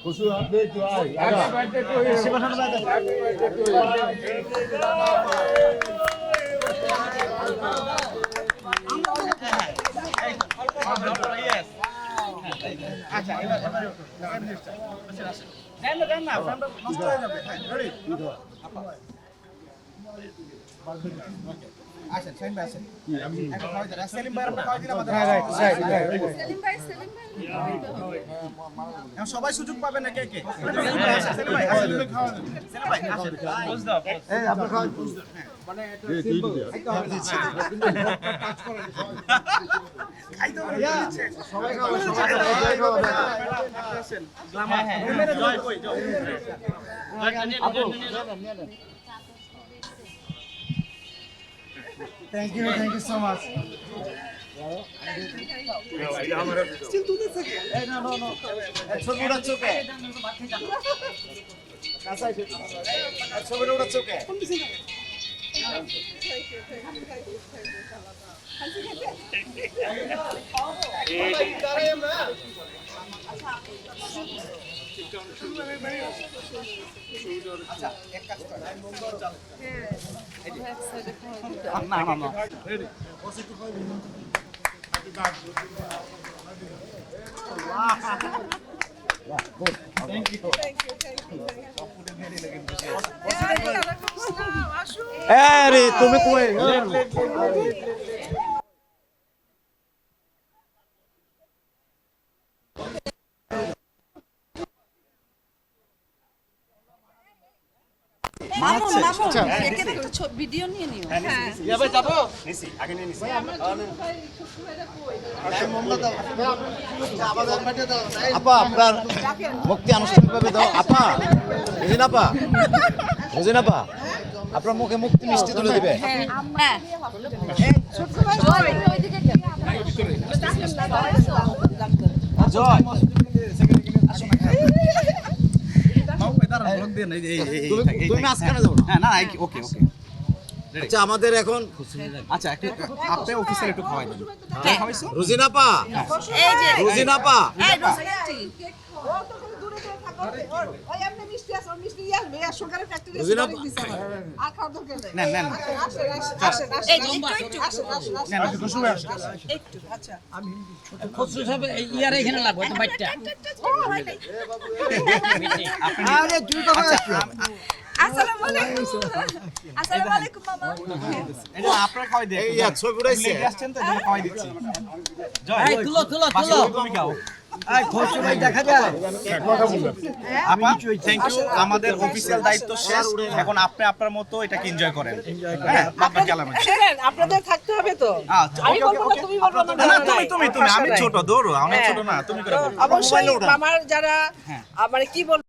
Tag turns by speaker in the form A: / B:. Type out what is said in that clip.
A: Kusu update to I. Happy birthday to you. Happy birthday to you. Yes. আচ্ছা এবার দেন না ফ্রেমটা নষ্ট হয়ে যাবে রেডি আসেন সাইন ভাই আসেন এখন খাওয়া যাবে সেলিম ভাই আপনি খাওয়া দিন আমাদের রাইট সেলিম ভাই এখন সবাই সুযোগ পাবে না কে কে সেলিম ভাই আসেন খাওয়া সেলিম ভাই আসেন পোজ দাও এই আপনি খাওয়া পোজ দাও মানে টাচ করে খাইতে হবে সবাই খাওয়া সবাই খাওয়া আসেন গ্লামার জয় কই জয় আপু Thank you so much. Still do this again. Hey, no. It's so good, it's okay. It's so good, it's okay. আচ্ছা এক কাজ কর আমি মঙ্গল চাল না রেডি বসে একটু খাই থ্যাংক ইউ আরে তুমি কই
B: মামু একে একটু ভিডিও নিয়ে নিও হ্যাঁ
A: যাবে যাবো নিছি আগে নিয়ে নিছি
C: আপা আপনার মুক্তি আনুষ্ঠানিকভাবে দাও আপা রোজিনাপা আপনার মুখে মুক্তি মিষ্টি তুলে দিবে
B: হ্যাঁ
C: জয় তুমি মাঝখানে যাও
A: না ওকে
C: আচ্ছা আমাদের এখন
A: আচ্ছা একটু আপনি অফিসিয়াল একটু খাওয়াই দেন খাওয়াইছো
C: রোজিনাপা
B: এই যে
C: রোজিনাপা
B: এই রোজিনাটি
A: নেন
B: আসসালামু আলাইকুম মামা
A: আপনারা খাওয়াই দেন
C: এই ছবি উঠাইছে
A: আসছেন তো এজন্য খাওয়াই দিচ্ছি জয়
D: এই তুলো
A: তুমি খাও
D: এই খোঁজ ভাই দেখা যায়
A: আপা থ্যাংক ইউ আমাদের অফিসিয়াল দায়িত্ব শেষ এখন আপনি আপনার মতো এটাকে এনজয় করেন হ্যাঁ আপনার কালাম
B: আপনাদের থাকতে হবে তো
A: আমি বলবো না তুমি বলবো না তুমি আমি ছোট দৌড়ো অনেক ছোট না তুমি করে বলো
B: অবশ্যই মামার যারা মানে কি বল